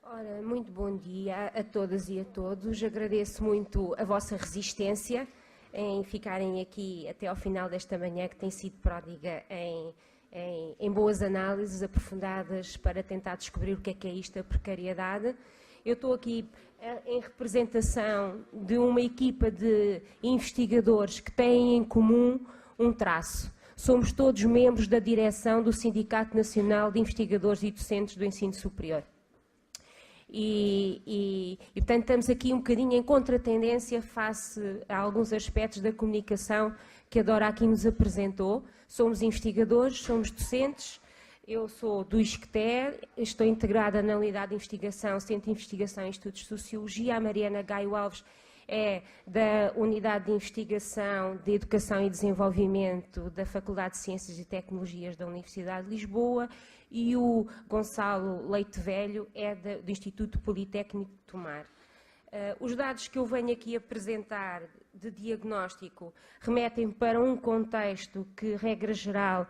Ora, muito bom dia a todas e a todos. Agradeço muito a vossa resistência em ficarem aqui até ao final desta manhã, que tem sido pródiga em boas análises aprofundadas para tentar descobrir o que é isto, a precariedade. Eu estou aqui em representação de uma equipa de investigadores que têm em comum um traço. Somos todos membros da direção do Sindicato Nacional de Investigadores e Docentes do Ensino Superior. Portanto, estamos aqui um bocadinho em contratendência face a alguns aspectos da comunicação que a Dora aqui nos apresentou. Somos investigadores, somos docentes. Eu sou do ISCTE, estou integrada na Unidade de Investigação, Centro de Investigação e Estudos de Sociologia. A Mariana Gaio Alves é da Unidade de Investigação de Educação e Desenvolvimento da Faculdade de Ciências e Tecnologias da Universidade de Lisboa e o Gonçalo Leite Velho é do Instituto Politécnico de Tomar. Os dados que eu venho aqui apresentar de diagnóstico remetem para um contexto que, regra geral,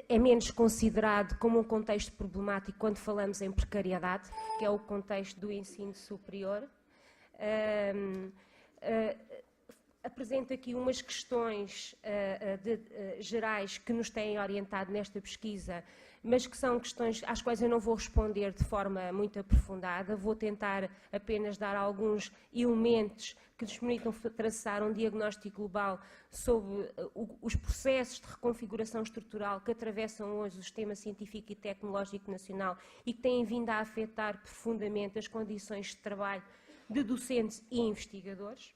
é menos considerado como um contexto problemático quando falamos em precariedade, que é o contexto do ensino superior. Apresento aqui umas questões gerais que nos têm orientado nesta pesquisa, mas que são questões às quais eu não vou responder de forma muito aprofundada. Vou tentar apenas dar alguns elementos que nos permitam traçar um diagnóstico global sobre os processos de reconfiguração estrutural que atravessam hoje o sistema científico e tecnológico nacional e que têm vindo a afetar profundamente as condições de trabalho de docentes e investigadores.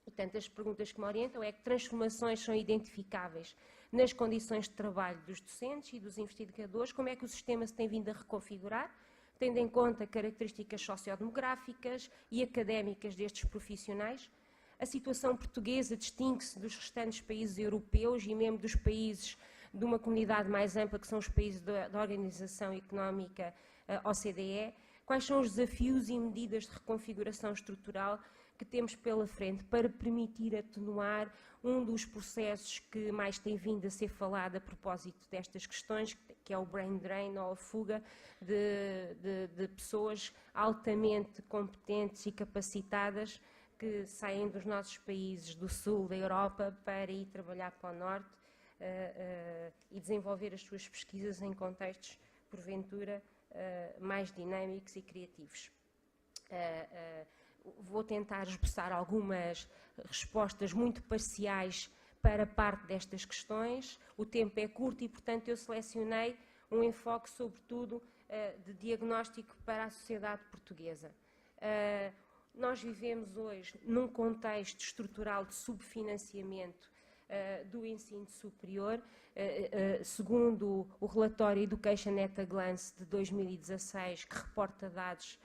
Portanto, as perguntas que me orientam é que transformações são identificáveis nas condições de trabalho dos docentes e dos investigadores, como é que o sistema se tem vindo a reconfigurar, tendo em conta características sociodemográficas e académicas destes profissionais. A situação portuguesa distingue-se dos restantes países europeus e mesmo dos países de uma comunidade mais ampla, que são os países da Organização Económica OCDE. Quais são os desafios e medidas de reconfiguração estrutural que temos pela frente para permitir atenuar um dos processos que mais tem vindo a ser falado a propósito destas questões, que é o brain drain ou a fuga de pessoas altamente competentes e capacitadas que saem dos nossos países do sul da Europa para ir trabalhar para o norte e desenvolver as suas pesquisas em contextos, porventura, mais dinâmicos e criativos. Vou tentar esboçar algumas respostas muito parciais para parte destas questões. O tempo é curto e, portanto, eu selecionei um enfoque, sobretudo, de diagnóstico para a sociedade portuguesa. Nós vivemos hoje num contexto estrutural de subfinanciamento do ensino superior, segundo o relatório Education at a Glance de 2016, que reporta dados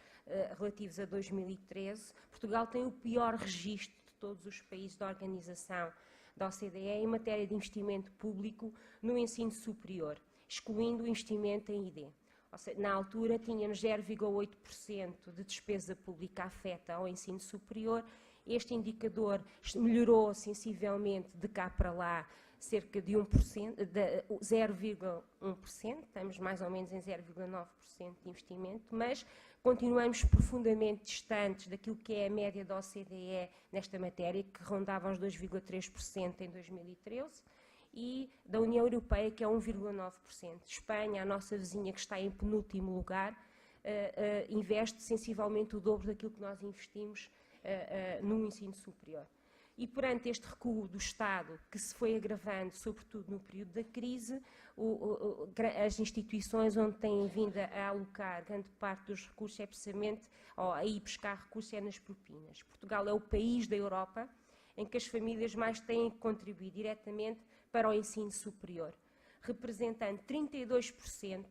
relativos a 2013, Portugal tem o pior registro de todos os países da organização da OCDE em matéria de investimento público no ensino superior, excluindo o investimento em ID. Ou seja, na altura tínhamos 0,8% de despesa pública afeta ao ensino superior. Este indicador melhorou sensivelmente de cá para lá, cerca de 0,1%, estamos mais ou menos em 0,9% de investimento, mas continuamos profundamente distantes daquilo que é a média da OCDE nesta matéria, que rondava os 2,3% em 2013, e da União Europeia, que é 1,9%. Espanha, a nossa vizinha, que está em penúltimo lugar, investe sensivelmente o dobro daquilo que nós investimos no ensino superior. E perante este recuo do Estado, que se foi agravando, sobretudo no período da crise, as instituições onde têm vindo a alocar grande parte dos recursos é precisamente, ou a ir buscar recursos é nas propinas. Portugal é o país da Europa em que as famílias mais têm que contribuir diretamente para o ensino superior, representando 32%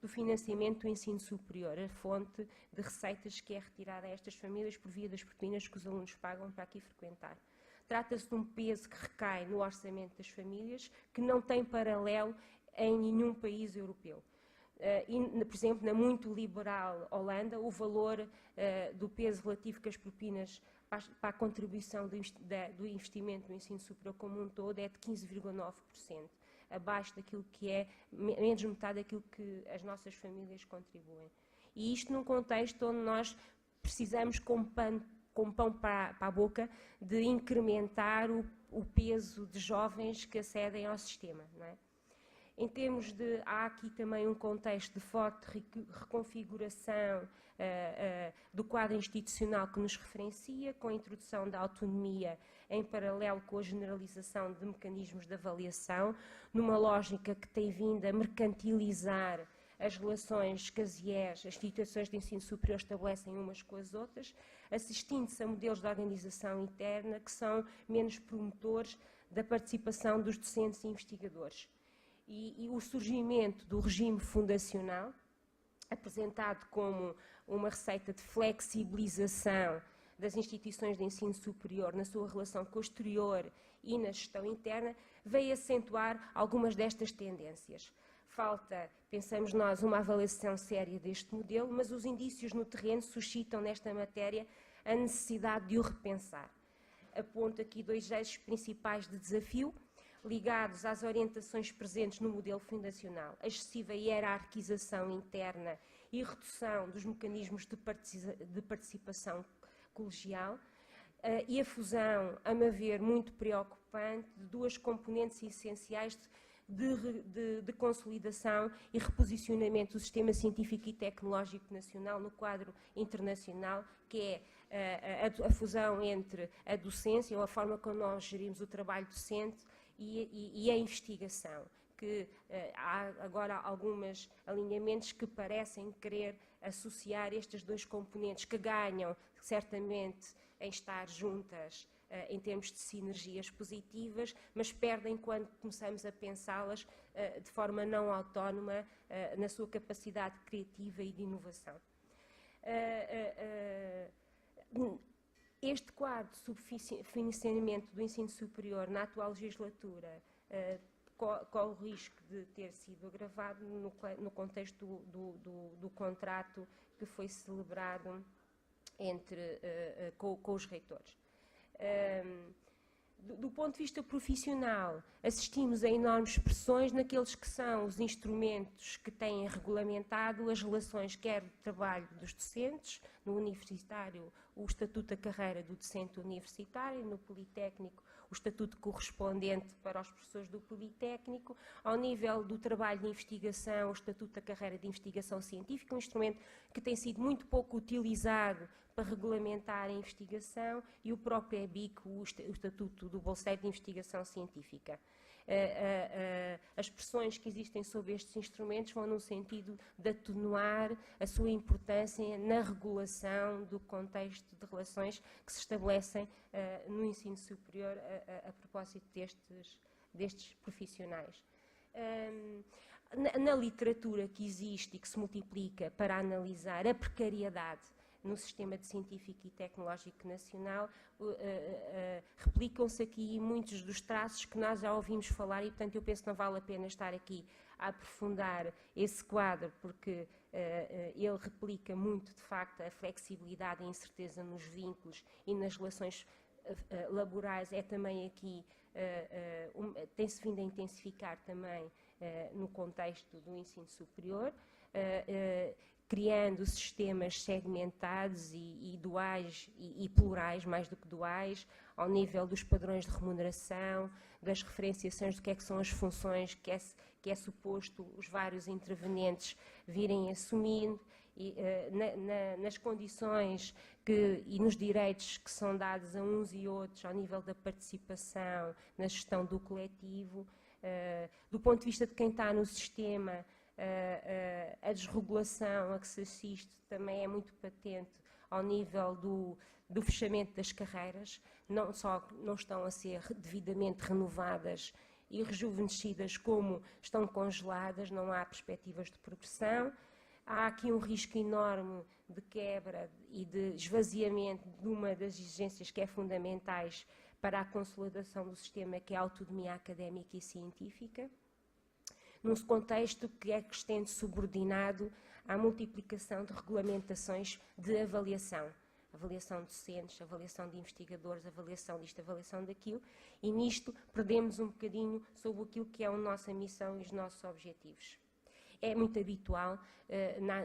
do financiamento do ensino superior, a fonte de receitas que é retirada a estas famílias por via das propinas que os alunos pagam para aqui frequentar. Trata-se de um peso que recai no orçamento das famílias, que não tem paralelo em nenhum país europeu. Por exemplo, na muito liberal Holanda, o valor do peso relativo que as propinas para a contribuição do investimento no ensino superior como um todo é de 15,9%, abaixo daquilo que é, menos de metade daquilo que as nossas famílias contribuem. E isto num contexto onde nós precisamos, com pão para a boca, de incrementar o peso de jovens que acedem ao sistema, não é? Em termos de, há aqui também um contexto de forte reconfiguração do quadro institucional que nos referencia, com a introdução da autonomia em paralelo com a generalização de mecanismos de avaliação, numa lógica que tem vindo a mercantilizar as relações que as IES, as instituições de ensino superior, estabelecem umas com as outras, assistindo-se a modelos de organização interna que são menos promotores da participação dos docentes e investigadores. E o surgimento do regime fundacional, apresentado como uma receita de flexibilização das instituições de ensino superior na sua relação com o exterior e na gestão interna, veio acentuar algumas destas tendências. Falta, pensamos nós, uma avaliação séria deste modelo, mas os indícios no terreno suscitam nesta matéria a necessidade de o repensar. Aponto aqui dois eixos principais de desafio, ligados às orientações presentes no modelo fundacional, a excessiva hierarquização interna e redução dos mecanismos de participação colegial, e a fusão, a meu ver, muito preocupante, de duas componentes essenciais de consolidação e reposicionamento do sistema científico e tecnológico nacional no quadro internacional, que é a fusão entre a docência, ou a forma como nós gerimos o trabalho docente, e a investigação, que há agora alguns alinhamentos que parecem querer associar estes dois componentes, que ganham certamente em estar juntas em termos de sinergias positivas, mas perdem quando começamos a pensá-las de forma não autónoma na sua capacidade criativa e de inovação. Este quadro de subfinanciamento do ensino superior na atual legislatura corre o risco de ter sido agravado no contexto do contrato que foi celebrado com os reitores. Do ponto de vista profissional, assistimos a enormes pressões naqueles que são os instrumentos que têm regulamentado as relações, quer de trabalho dos docentes, no universitário, o Estatuto da Carreira do Docente Universitário, no Politécnico, o Estatuto correspondente para os professores do Politécnico, ao nível do trabalho de investigação, o Estatuto da Carreira de Investigação Científica, um instrumento que tem sido muito pouco utilizado para regulamentar a investigação, e o próprio EBIC, o Estatuto do Bolseiro de Investigação Científica. As pressões que existem sobre estes instrumentos vão no sentido de atenuar a sua importância na regulação do contexto de relações que se estabelecem no ensino superior a propósito destes profissionais. Na literatura que existe e que se multiplica para analisar a precariedade no sistema de científico e tecnológico nacional, replicam-se aqui muitos dos traços que nós já ouvimos falar, e portanto eu penso que não vale a pena estar aqui a aprofundar esse quadro, porque ele replica muito, de facto, a flexibilidade e a incerteza nos vínculos e nas relações laborais. É também aqui, tem-se vindo a intensificar também no contexto do ensino superior, criando sistemas segmentados e duais e plurais, mais do que duais, ao nível dos padrões de remuneração, das referenciações do que é que são as funções que é suposto os vários intervenientes virem assumindo, e, nas condições e nos direitos que são dados a uns e outros ao nível da participação, na gestão do coletivo. Do ponto de vista de quem está no sistema, a desregulação a que se assiste também é muito patente ao nível do fechamento das carreiras. Não só não estão a ser devidamente renovadas e rejuvenescidas, como estão congeladas, não há perspectivas de progressão. Há aqui um risco enorme de quebra e de esvaziamento de uma das exigências que é fundamentais para a consolidação do sistema, que é a autonomia académica e científica, num contexto que estende subordinado à multiplicação de regulamentações de avaliação de docentes, avaliação de investigadores, avaliação disto, avaliação daquilo, e nisto perdemos um bocadinho sobre aquilo que é a nossa missão e os nossos objetivos. é muito habitual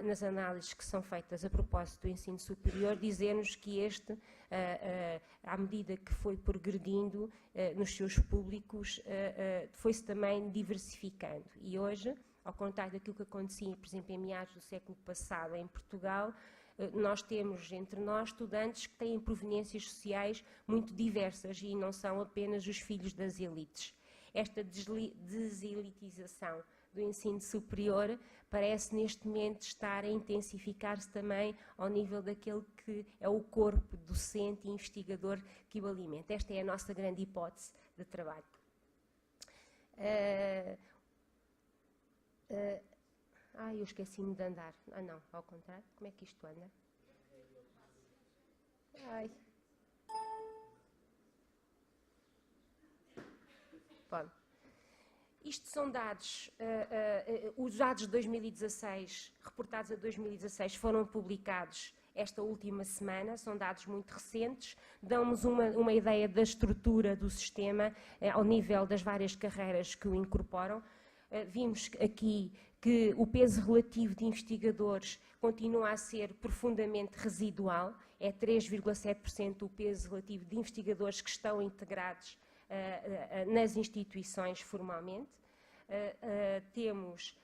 nas análises que são feitas a propósito do ensino superior, dizer-nos que este, à medida que foi progredindo nos seus públicos, foi-se também diversificando. E hoje, ao contrário daquilo que acontecia, por exemplo, em meados do século passado em Portugal, nós temos entre nós estudantes que têm proveniências sociais muito diversas e não são apenas os filhos das elites. Esta deselitização do ensino superior parece neste momento estar a intensificar-se também ao nível daquele que é o corpo docente e investigador que o alimenta. Esta é a nossa grande hipótese de trabalho. Eu esqueci-me de andar. Não, ao contrário. Como é que isto anda? Bom, isto são dados, os dados de 2016, reportados a 2016, foram publicados esta última semana, são dados muito recentes, dão-nos uma ideia da estrutura do sistema ao nível das várias carreiras que o incorporam. Vimos aqui que o peso relativo de investigadores continua a ser profundamente residual, é 3,7% o peso relativo de investigadores que estão integrados nas instituições formalmente. Temos,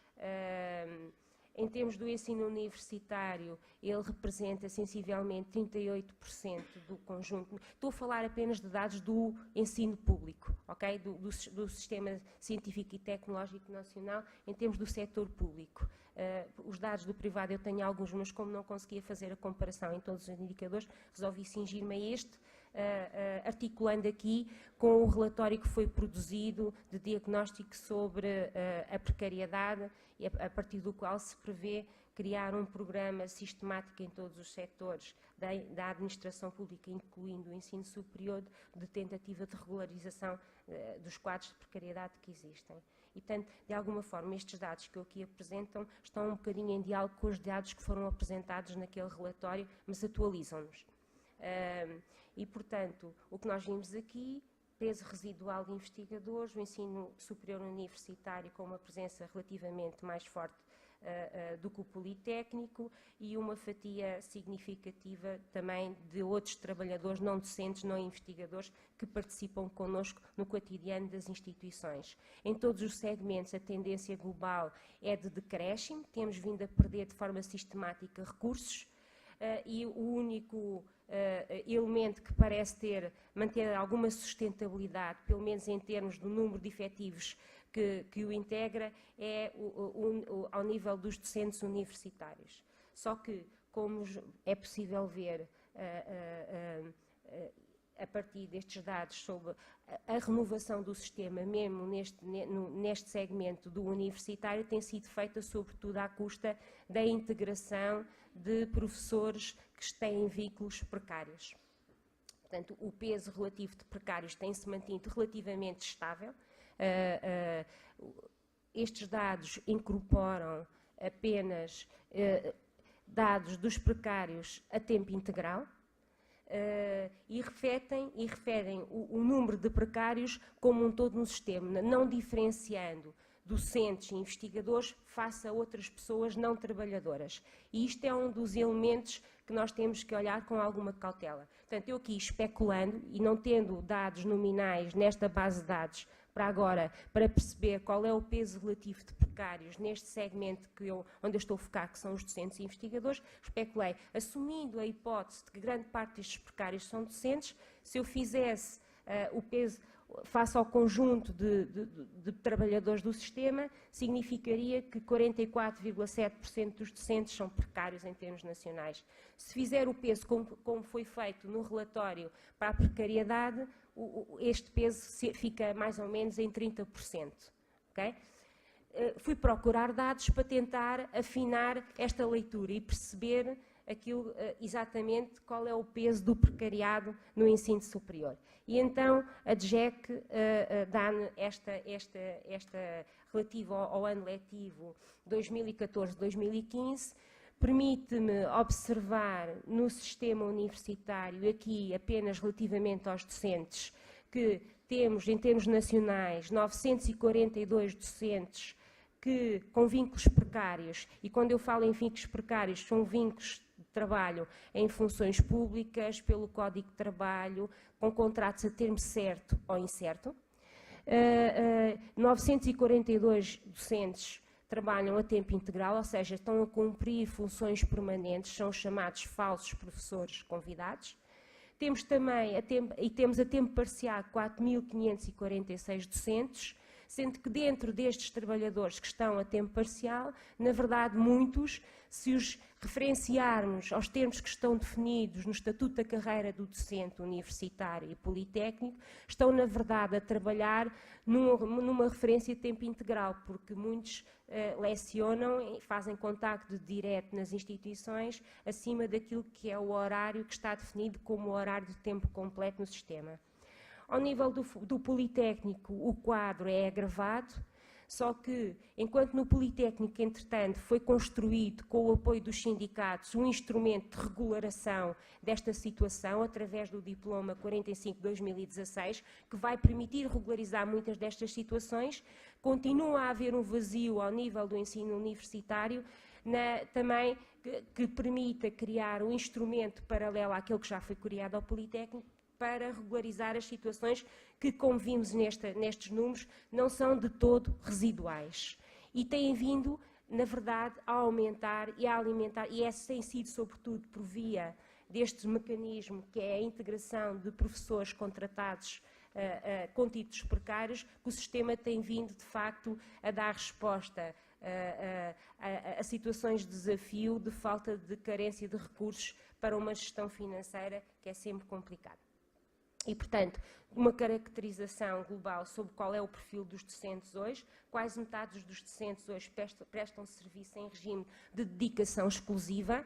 em termos do ensino universitário, ele representa sensivelmente 38% do conjunto. Estou a falar apenas de dados do ensino público, ok? Do Sistema Científico e Tecnológico Nacional, em termos do setor público. Os dados do privado eu tenho alguns, mas como não conseguia fazer a comparação em todos os indicadores, resolvi cingir-me a este, articulando aqui com o relatório que foi produzido de diagnóstico sobre a precariedade, e a partir do qual se prevê criar um programa sistemático em todos os setores da administração pública, incluindo o ensino superior, de tentativa de regularização dos quadros de precariedade que existem. E, portanto, de alguma forma, estes dados que eu aqui apresentam estão um bocadinho em diálogo com os dados que foram apresentados naquele relatório, mas atualizam-nos. E, portanto, o que nós vimos aqui, peso residual de investigadores, o ensino superior universitário com uma presença relativamente mais forte do que o politécnico e uma fatia significativa também de outros trabalhadores não docentes, não investigadores, que participam connosco no cotidiano das instituições. Em todos os segmentos, a tendência global é de decréscimo, temos vindo a perder de forma sistemática recursos, e o único elemento que parece manter alguma sustentabilidade, pelo menos em termos do número de efetivos que o integra, é ao nível dos docentes universitários. Só que, como é possível ver a partir destes dados sobre a renovação do sistema, mesmo neste segmento do universitário, tem sido feita sobretudo à custa da integração de professores que têm vínculos precários. Portanto, o peso relativo de precários tem-se mantido relativamente estável. Estes dados incorporam apenas dados dos precários a tempo integral, e referem o número de precários como um todo no sistema, não diferenciando docentes e investigadores face a outras pessoas não trabalhadoras. E isto é um dos elementos que nós temos que olhar com alguma cautela. Portanto, eu aqui especulando e não tendo dados nominais nesta base de dados para agora, para perceber qual é o peso relativo de precários neste segmento onde eu estou a focar, que são os docentes e investigadores, especulei, assumindo a hipótese de que grande parte destes precários são docentes, se eu fizesse o peso face ao conjunto de trabalhadores do sistema, significaria que 44,7% dos docentes são precários em termos nacionais. Se fizer o peso como foi feito no relatório para a precariedade, este peso fica mais ou menos em 30%. Okay? Fui procurar dados para tentar afinar esta leitura e perceber exatamente qual é o peso do precariado no ensino superior. E então a DGEC dá-me esta relativa ao ano letivo 2014-2015, permite-me observar no sistema universitário, aqui apenas relativamente aos docentes, que temos, em termos nacionais, 942 docentes com vínculos precários, e quando eu falo em vínculos precários, são vínculos de trabalho em funções públicas, pelo Código de Trabalho, com contratos a termo certo ou incerto. 942 docentes trabalham a tempo integral, ou seja, estão a cumprir funções permanentes, são chamados falsos professores convidados. Temos também temos a tempo parcial 4.546 docentes, sendo que dentro destes trabalhadores que estão a tempo parcial, na verdade muitos, se os referenciarmos aos termos que estão definidos no Estatuto da Carreira do Docente Universitário e Politécnico, estão na verdade a trabalhar numa referência de tempo integral, porque muitos lecionam e fazem contacto direto nas instituições acima daquilo que é o horário que está definido como o horário de tempo completo no sistema. Ao nível do Politécnico, o quadro é agravado, só que, enquanto no Politécnico, entretanto, foi construído, com o apoio dos sindicatos, um instrumento de regulação desta situação, através do Diploma 45/2016, que vai permitir regularizar muitas destas situações, continua a haver um vazio ao nível do ensino universitário, também que permita criar um instrumento paralelo àquele que já foi criado ao Politécnico, para regularizar as situações que, como vimos nestes números, não são de todo residuais. E têm vindo, na verdade, a aumentar e a alimentar, e esse tem sido, sobretudo, por via deste mecanismo, que é a integração de professores contratados com títulos precários, que o sistema tem vindo, de facto, a dar resposta a situações de desafio, de falta de carência de recursos para uma gestão financeira que é sempre complicada. E, portanto, uma caracterização global sobre qual é o perfil dos docentes hoje, quase metade dos docentes hoje prestam serviço em regime de dedicação exclusiva,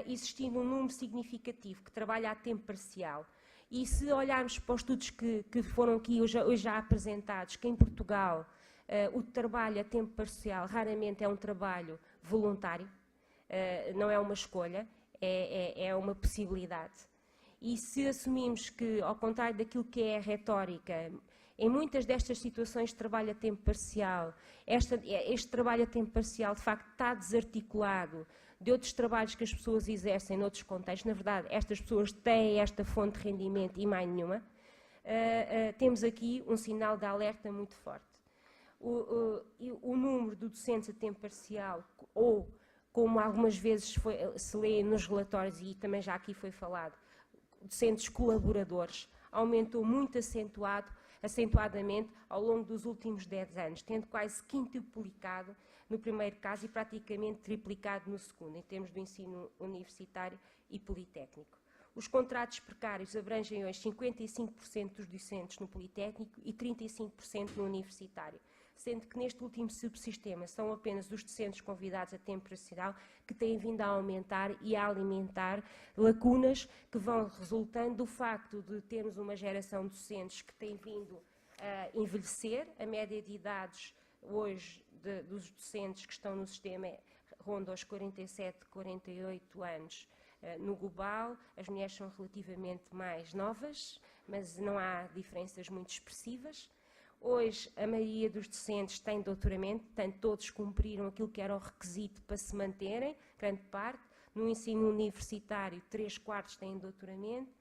existindo um número significativo que trabalha a tempo parcial. E se olharmos para os estudos que foram aqui hoje já apresentados, que em Portugal o trabalho a tempo parcial raramente é um trabalho voluntário, não é uma escolha, é uma possibilidade. E se assumimos que, ao contrário daquilo que é a retórica, em muitas destas situações de trabalho a tempo parcial, este trabalho a tempo parcial, de facto, está desarticulado de outros trabalhos que as pessoas exercem noutros contextos. Na verdade, estas pessoas têm esta fonte de rendimento e mais nenhuma. Temos aqui um sinal de alerta muito forte. O número de docentes a tempo parcial, ou, como algumas vezes se lê nos relatórios, e também já aqui foi falado, docentes colaboradores, aumentou muito acentuadamente ao longo dos últimos 10 anos, tendo quase quintuplicado no primeiro caso e praticamente triplicado no segundo, em termos do ensino universitário e politécnico. Os contratos precários abrangem hoje 55% dos docentes no politécnico e 35% no universitário, sendo que neste último subsistema são apenas os docentes convidados a tempo parcial que têm vindo a aumentar e a alimentar lacunas que vão resultando do facto de termos uma geração de docentes que tem vindo a envelhecer. A média de idades hoje dos docentes que estão no sistema ronda aos 47, 48 anos no global. As mulheres são relativamente mais novas, mas não há diferenças muito expressivas. Hoje, a maioria dos docentes tem doutoramento, portanto, todos cumpriram aquilo que era o requisito para se manterem, grande parte. No ensino universitário, 3/4 têm doutoramento.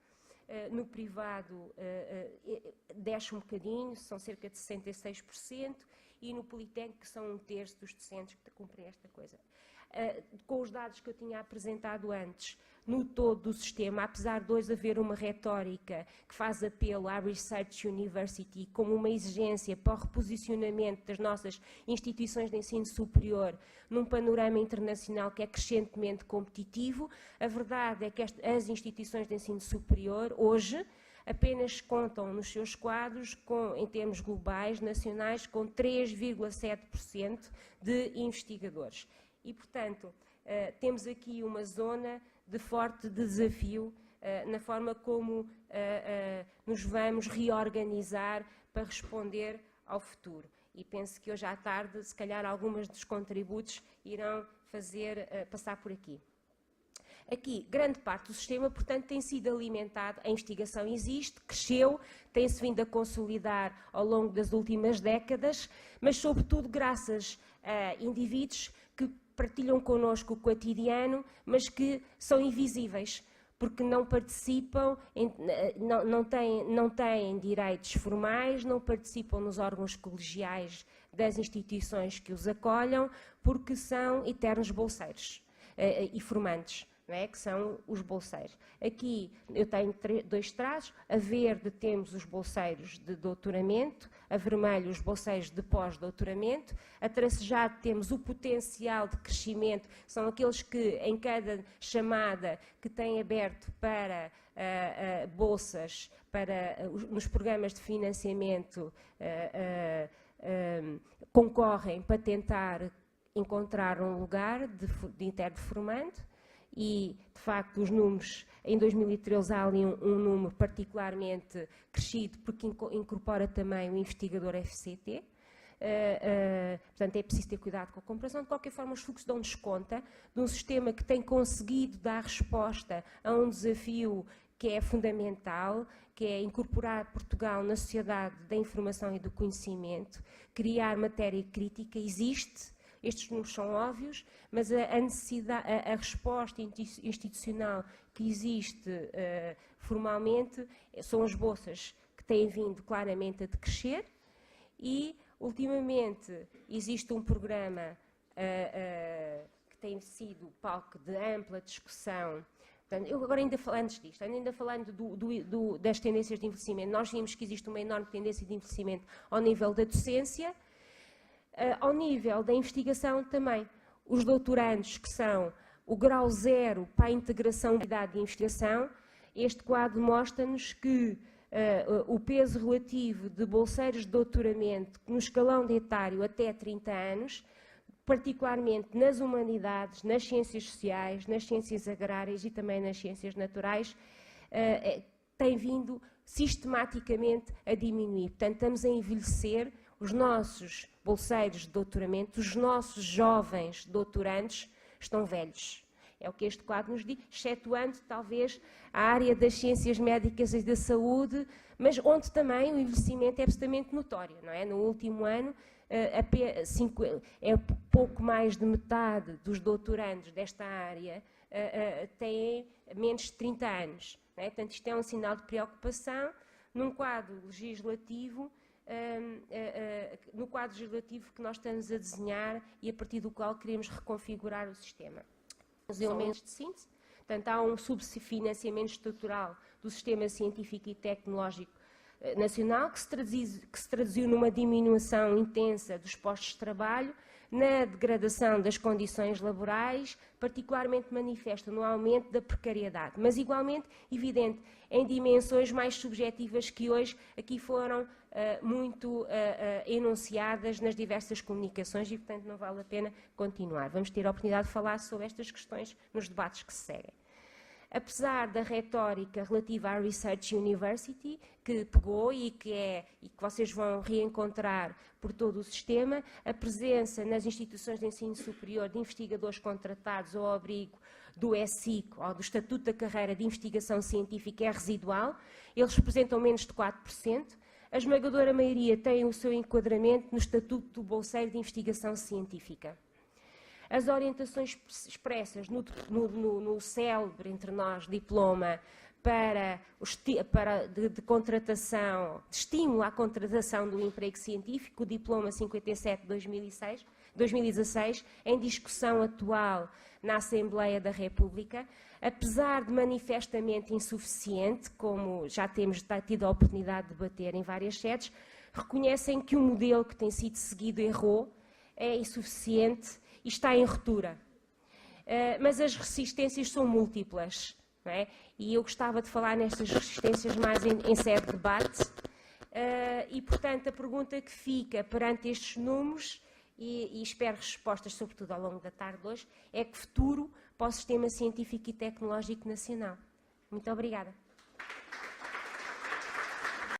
No privado, desce um bocadinho, são cerca de 66%, e no Politécnico são 1/3 dos docentes que cumprem esta coisa. Com os dados que eu tinha apresentado antes, no todo do sistema, apesar de hoje haver uma retórica que faz apelo à Research University como uma exigência para o reposicionamento das nossas instituições de ensino superior num panorama internacional que é crescentemente competitivo, a verdade é que as instituições de ensino superior, hoje, apenas contam nos seus quadros, em termos globais, nacionais, com 3,7% de investigadores. E, portanto, temos aqui uma zona de forte desafio na forma como nos vamos reorganizar para responder ao futuro. E penso que hoje à tarde, se calhar, algumas dos contributos irão fazer passar por aqui. Aqui, grande parte do sistema, portanto, tem sido alimentado, a investigação existe, cresceu, tem-se vindo a consolidar ao longo das últimas décadas, mas, sobretudo, graças a indivíduos que partilham connosco o cotidiano, mas que são invisíveis, porque não participam, não têm direitos formais, não participam nos órgãos colegiais das instituições que os acolham, porque são eternos bolseiros e formantes, não é? Que são os bolseiros. Aqui eu tenho dois traços: a verde temos os bolseiros de doutoramento, a vermelho os bolseiros de pós-doutoramento, a tracejado temos o potencial de crescimento, são aqueles que em cada chamada que têm aberto para bolsas, nos programas de financiamento, concorrem para tentar encontrar um lugar de interformando. E, de facto, os números, em 2013 há ali um número particularmente crescido, porque incorpora também o investigador FCT. Portanto, é preciso ter cuidado com a comparação. De qualquer forma, os fluxos dão-nos conta de um sistema que tem conseguido dar resposta a um desafio que é fundamental, que é incorporar Portugal na sociedade da informação e do conhecimento, criar matéria crítica. Existe. Estes números são óbvios, mas a necessidade, a resposta institucional que existe formalmente são as bolsas, que têm vindo claramente a decrescer, e, ultimamente, existe um programa que tem sido palco de ampla discussão. Portanto, eu agora ainda antes disto, ainda falando das tendências de envelhecimento, nós vimos que existe uma enorme tendência de envelhecimento ao nível da docência. Ao nível da investigação também, os doutorandos, que são o grau zero para a integração da idade de investigação, este quadro mostra-nos que o peso relativo de bolseiros de doutoramento no escalão de etário até 30 anos, particularmente nas humanidades, nas ciências sociais, nas ciências agrárias e também nas ciências naturais, tem vindo sistematicamente a diminuir. Portanto, estamos a envelhecer. Os nossos bolseiros de doutoramento, os nossos jovens doutorandos estão velhos. É o que este quadro nos diz, excetuando talvez a área das ciências médicas e da saúde, mas onde também o envelhecimento é absolutamente notório, não é? No último ano, é pouco mais de metade dos doutorandos desta área têm menos de 30 anos. Não é? Portanto, isto é um sinal de preocupação num quadro legislativo, no quadro legislativo que nós estamos a desenhar e a partir do qual queremos reconfigurar o sistema. Os elementos de síntese, portanto, há um subfinanciamento estrutural do sistema científico e tecnológico nacional, que se traduziu numa diminuição intensa dos postos de trabalho, na degradação das condições laborais, particularmente manifesta no aumento da precariedade, mas igualmente evidente em dimensões mais subjetivas que hoje aqui foram muito enunciadas nas diversas comunicações e, portanto, não vale a pena continuar. Vamos ter a oportunidade de falar sobre estas questões nos debates que se seguem. Apesar da retórica relativa à Research University, que pegou e que vocês vão reencontrar por todo o sistema, a presença nas instituições de ensino superior de investigadores contratados ao abrigo do ESIC, ou do Estatuto da Carreira de Investigação Científica, é residual. Eles representam menos de 4%. A esmagadora maioria tem o seu enquadramento no Estatuto do Bolseiro de Investigação Científica. As orientações expressas no célebre entre nós diploma de contratação, de estímulo à contratação do emprego científico, o diploma 57 de 2016, em discussão atual na Assembleia da República, apesar de manifestamente insuficiente, como já temos tido a oportunidade de debater em várias sedes, reconhecem que o modelo que tem sido seguido errou, é insuficiente e está em ruptura. Mas as resistências são múltiplas, não é? E eu gostava de falar nestas resistências mais em sede de debate. E, portanto, a pergunta que fica perante estes números, e espero respostas, sobretudo ao longo da tarde de hoje, é que futuro para o sistema científico e tecnológico nacional. Muito obrigada.